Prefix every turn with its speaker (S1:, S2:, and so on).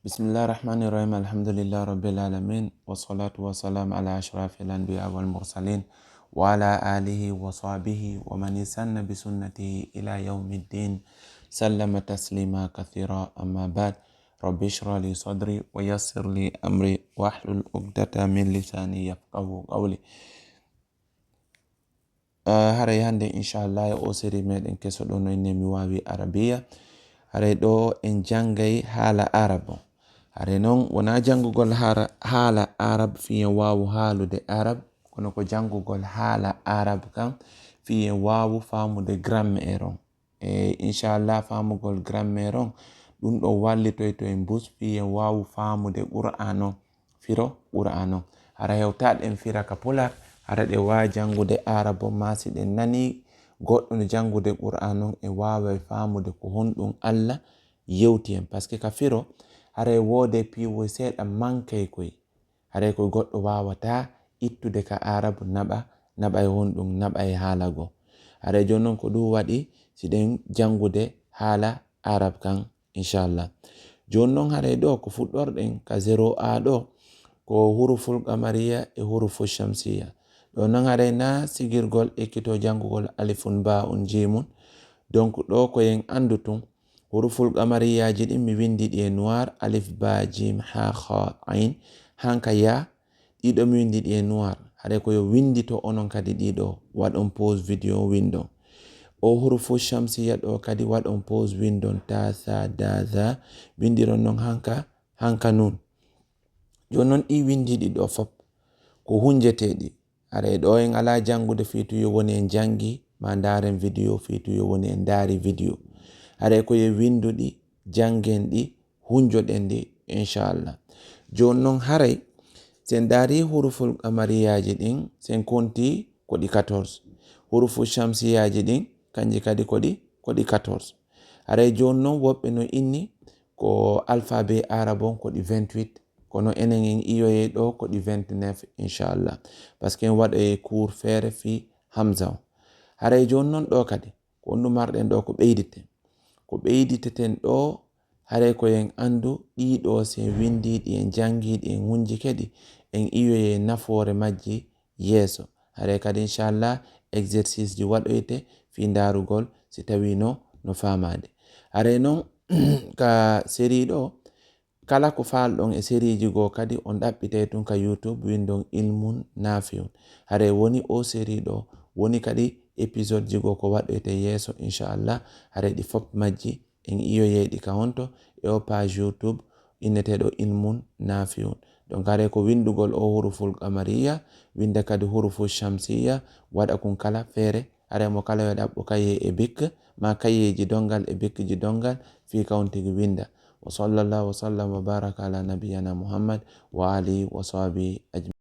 S1: بسم الله الرحمن الرحيم. الحمد لله رب العالمين، والصلاة والسلام على أشرف الأنبياء والمرسلين وعلى آله وصحبه ومن يسن بسنته إلى يوم الدين، سلم تسليما كثيرا. أما بعد، رب اشرح لي صدري ويسر لي أمري واحلل عقدة من لساني يفقهوا قولي. haray hande inchallah o série meɗen kesoɗo no enne mi wawi arabiya. Haray ɗo en jangay haala arab. Haray non wona jangugol haala arab fiyen wawu haalude arab, kono ko jangugol haala arab kam fiyen wawu famude grammaire on. Inchallah famugol grammaire on ɗum ɗo wallitoy to en bus fiyen wawu famude qur'an on, firo qur'an on. Hara hewtaɗen fira ka pular, hara ɗe wawi jangude arabo masi ɗen nani goɗɗo no jangude qur'an on e wawai famude ko honɗum Allah yewti en, parce que ka firo haray wode piwo seeɗa mankay koy, haray koy goɗɗo wawata ittude ka arabu naɓa e honɗum naɓa e haala go. Haray joni non ko ɗum waɗi siɗen jangude haala arab kan inchallah. Joni non haray ɗo ko fuɗɗorɗen ka 0a ɗo ko huruful qamariya e huruful shamsiya. Ɗo non haray na sigirgol ekkito jangugol alifun ba'un jimun. Donc ɗo ko yen andu tun huruful qamariyaji ɗin mi windi ɗi e noir, alif ba jim ha kha ain, hanka ya ɗiɗo mi windi ɗi e noir. Haray ko yo windi to onon kadi ɗiɗo waɗon pause video windon. O huruful shamsiya ɗo kadi waɗon pause windon ta sa da za, windiron non hanka nun. Joni non ɗi windi ɗi ɗo fop ko hunjeteɗi. Haray ɗo en ala jangude fitu yo woni en jangi ma ndaren video fitu yo woni en dari video. Haray ko ye winduɗi jangen ɗi hunjoɗen ɗi inchallah. Joni non haray sen dari huruful qamariyaji ɗin sen konti ko ɗi 14, huruful shamsiyaji ɗin kanji kadi ko ɗi 14. Haray joni non woɓɓe no inni ko alphabet arabon ko ɗi 28, kono enen en iyoye ɗo ko ɗi 29 inchallah, parce que en waɗoye cours feere fi hamza o. Haray joni non ɗo kadi ko ondu marɗen ɗo ko ɓeyditeten ɗo. Haray ko yen andu ɗiɗo se windiɗi en jangiɗi en hunji kedi en iyoye nafoore majji yeeso. Haray kadi inchallah exercice ji waɗoyte fi darugol si tawi no famade. Haray non ka série ɗo kala ko falɗon e série ji go kadi on ɗaɓɓitay tun ka YouTube windon ilmun nafiun. Haray woni o série ɗo woni kadi épisode ji go ko waɗoyte yeeso inchallah. Haray ɗi fop majji en iyoyeyɗi ka honto e o page YouTube inneteɗo ilmun nafiun. Donc haray ko windugol o huruful qamariya, winda kadi huruful shamsiya, waɗa kun kala feere. Haray mo kala yo ɗaɓɓo kaye e bic ma kayeji dongal e bic ji dongal fi kawntigi winda. Wa sallallahu wa sallam wa baraka ala nabiyyina Muhammad wa alihi wa sahbihi ajma'in.